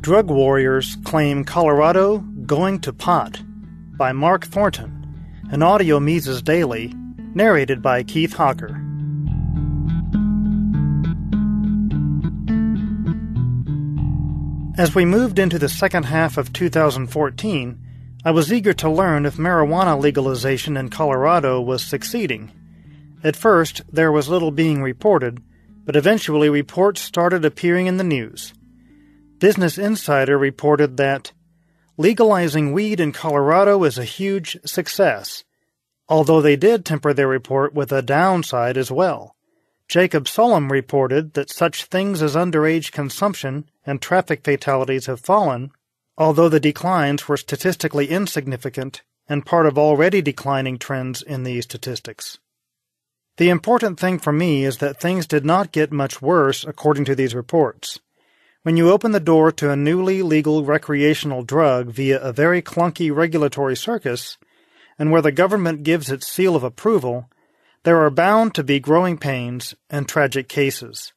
Drug Warriors Claim Colorado Going to Pot by Mark Thornton, an audio Mises Daily, narrated by Keith Hawker. As we moved into the second half of 2014, I was eager to learn if marijuana legalization in Colorado was succeeding. At first, there was little being reported, but eventually reports started appearing in the news. Business Insider reported that legalizing weed in Colorado is a huge success, although they did temper their report with a downside as well. Jacob Sullum reported that such things as underage consumption and traffic fatalities have fallen, although the declines were statistically insignificant and part of already declining trends in these statistics. The important thing for me is that things did not get much worse according to these reports. When you open the door to a newly legal recreational drug via a very clunky regulatory circus, and where the government gives its seal of approval, there are bound to be growing pains and tragic cases.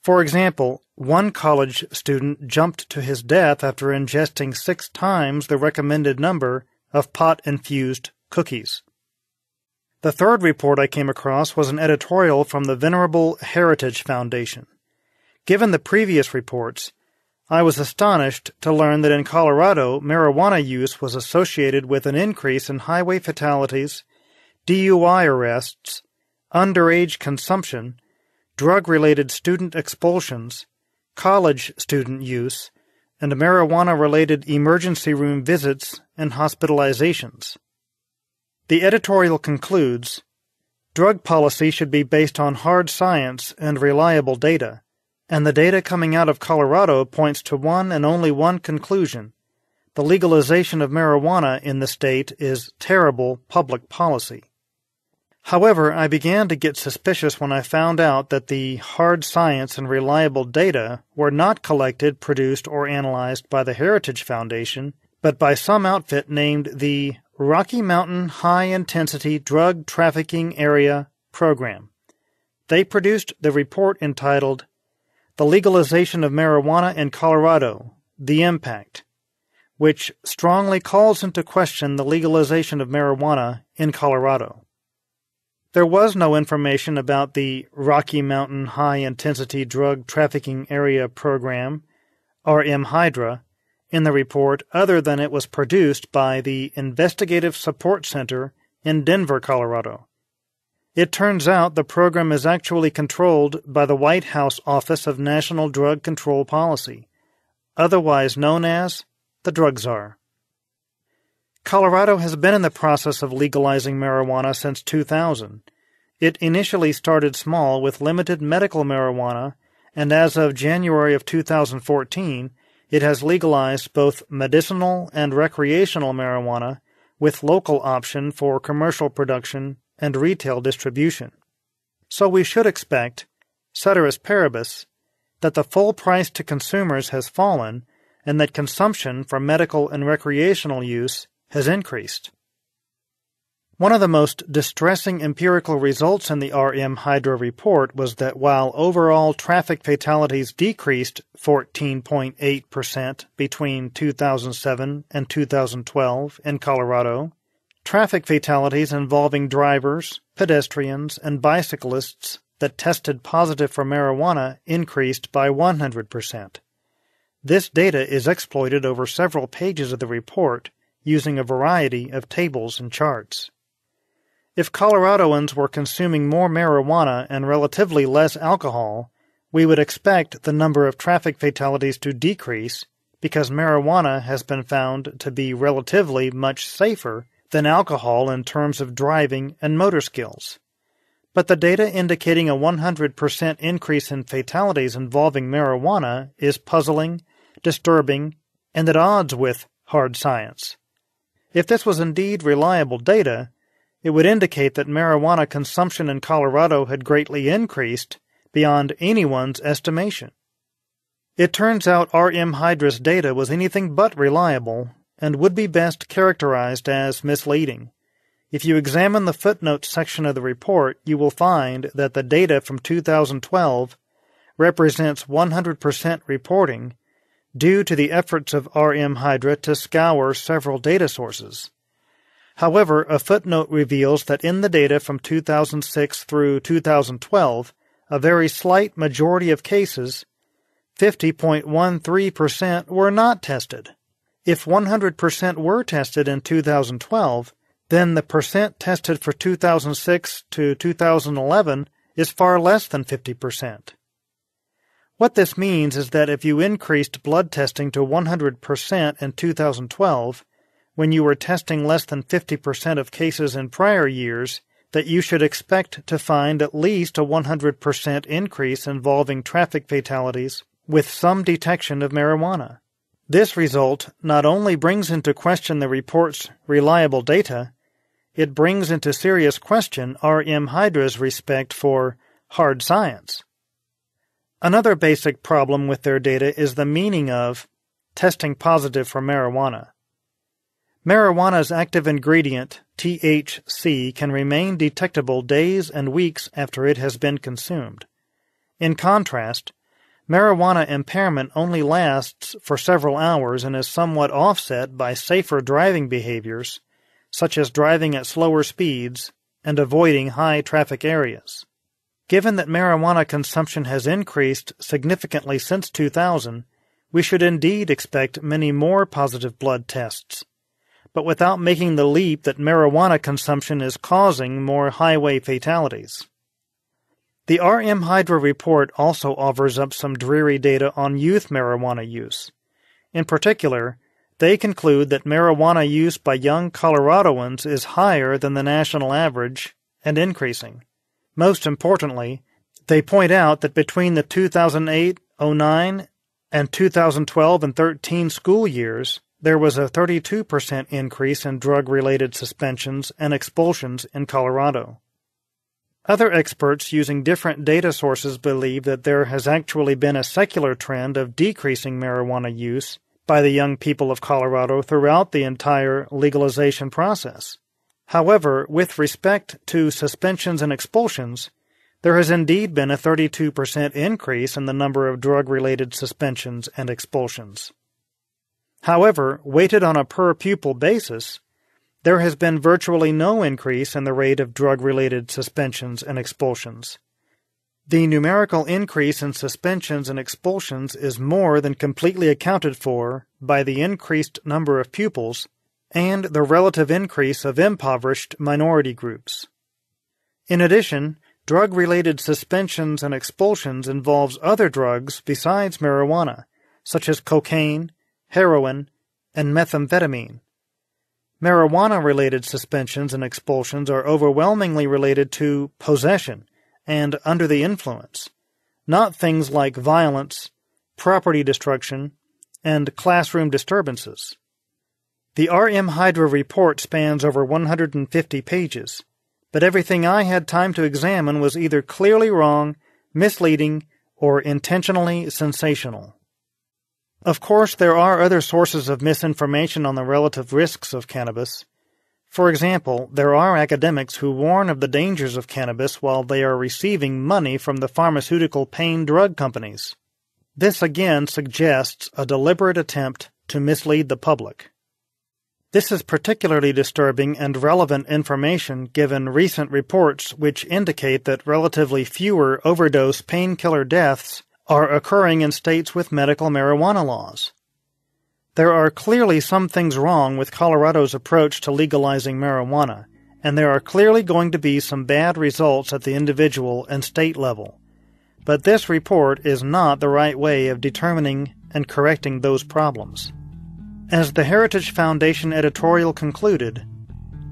For example, one college student jumped to his death after ingesting 6 times the recommended number of pot-infused cookies. The third report I came across was an editorial from the Venerable Heritage Foundation. Given the previous reports, I was astonished to learn that in Colorado, marijuana use was associated with an increase in highway fatalities, DUI arrests, underage consumption, drug-related student expulsions, college student use, and marijuana-related emergency room visits and hospitalizations. The editorial concludes, drug policy should be based on hard science and reliable data, and the data coming out of Colorado points to one and only one conclusion. The legalization of marijuana in the state is terrible public policy. However, I began to get suspicious when I found out that the hard science and reliable data were not collected, produced, or analyzed by the Heritage Foundation, but by some outfit named the Rocky Mountain High-Intensity Drug Trafficking Area Program. They produced the report entitled The Legalization of Marijuana in Colorado, The Impact, which strongly calls into question the legalization of marijuana in Colorado. There was no information about the Rocky Mountain High-Intensity Drug Trafficking Area Program, RMHYDRA, in the report other than it was produced by the Investigative Support Center in Denver, Colorado. It turns out the program is actually controlled by the White House Office of National Drug Control Policy, otherwise known as the Drug Czar. Colorado has been in the process of legalizing marijuana since 2000. It initially started small with limited medical marijuana, and as of January of 2014, it has legalized both medicinal and recreational marijuana with local option for commercial production and retail distribution. So we should expect, ceteris paribus, that the full price to consumers has fallen and that consumption for medical and recreational use has increased. One of the most distressing empirical results in the RMHYDRA report was that while overall traffic fatalities decreased 14.8% between 2007 and 2012 in Colorado, traffic fatalities involving drivers, pedestrians, and bicyclists that tested positive for marijuana increased by 100%. This data is exploited over several pages of the report using a variety of tables and charts. If Coloradoans were consuming more marijuana and relatively less alcohol, we would expect the number of traffic fatalities to decrease because marijuana has been found to be relatively much safer than alcohol in terms of driving and motor skills. But the data indicating a 100% increase in fatalities involving marijuana is puzzling, disturbing, and at odds with hard science. If this was indeed reliable data, it would indicate that marijuana consumption in Colorado had greatly increased beyond anyone's estimation. It turns out RMHYDRA's data was anything but reliable and would be best characterized as misleading. If you examine the footnotes section of the report, you will find that the data from 2012 represents 100% reporting, due to the efforts of RM Hydra to scour several data sources. However, a footnote reveals that in the data from 2006 through 2012, a very slight majority of cases, 50.13%, were not tested. If 100% were tested in 2012, then the percent tested for 2006 to 2011 is far less than 50%. What this means is that if you increased blood testing to 100% in 2012, when you were testing less than 50% of cases in prior years, that you should expect to find at least a 100% increase involving traffic fatalities with some detection of marijuana. This result not only brings into question the report's reliable data, it brings into serious question RM Hydra's respect for hard science. Another basic problem with their data is the meaning of testing positive for marijuana. Marijuana's active ingredient, THC, can remain detectable days and weeks after it has been consumed. In contrast, marijuana impairment only lasts for several hours and is somewhat offset by safer driving behaviors, such as driving at slower speeds and avoiding high traffic areas. Given that marijuana consumption has increased significantly since 2000, we should indeed expect many more positive blood tests, but without making the leap that marijuana consumption is causing more highway fatalities. The RM Hydra report also offers up some dreary data on youth marijuana use. In particular, they conclude that marijuana use by young Coloradoans is higher than the national average and increasing. Most importantly, they point out that between the 2008-09 and 2012 and 13 school years, there was a 32% increase in drug-related suspensions and expulsions in Colorado. Other experts using different data sources believe that there has actually been a secular trend of decreasing marijuana use by the young people of Colorado throughout the entire legalization process. However, with respect to suspensions and expulsions, there has indeed been a 32% increase in the number of drug-related suspensions and expulsions. However, weighted on a per-pupil basis, there has been virtually no increase in the rate of drug-related suspensions and expulsions. The numerical increase in suspensions and expulsions is more than completely accounted for by the increased number of pupils and the relative increase of impoverished minority groups. In addition, drug-related suspensions and expulsions involves other drugs besides marijuana, such as cocaine, heroin, and methamphetamine. Marijuana-related suspensions and expulsions are overwhelmingly related to possession and under the influence, not things like violence, property destruction, and classroom disturbances. The RM Hydra report spans over 150 pages, but everything I had time to examine was either clearly wrong, misleading, or intentionally sensational. Of course, there are other sources of misinformation on the relative risks of cannabis. For example, there are academics who warn of the dangers of cannabis while they are receiving money from the pharmaceutical pain drug companies. This again suggests a deliberate attempt to mislead the public. This is particularly disturbing and relevant information given recent reports which indicate that relatively fewer overdose painkiller deaths are occurring in states with medical marijuana laws. There are clearly some things wrong with Colorado's approach to legalizing marijuana, and there are clearly going to be some bad results at the individual and state level. But this report is not the right way of determining and correcting those problems. As the Heritage Foundation editorial concluded,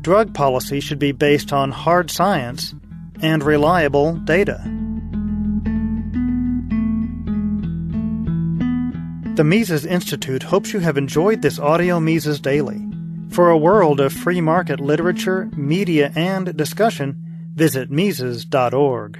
drug policy should be based on hard science and reliable data. The Mises Institute hopes you have enjoyed this audio Mises Daily. For a world of free market literature, media, and discussion, visit Mises.org.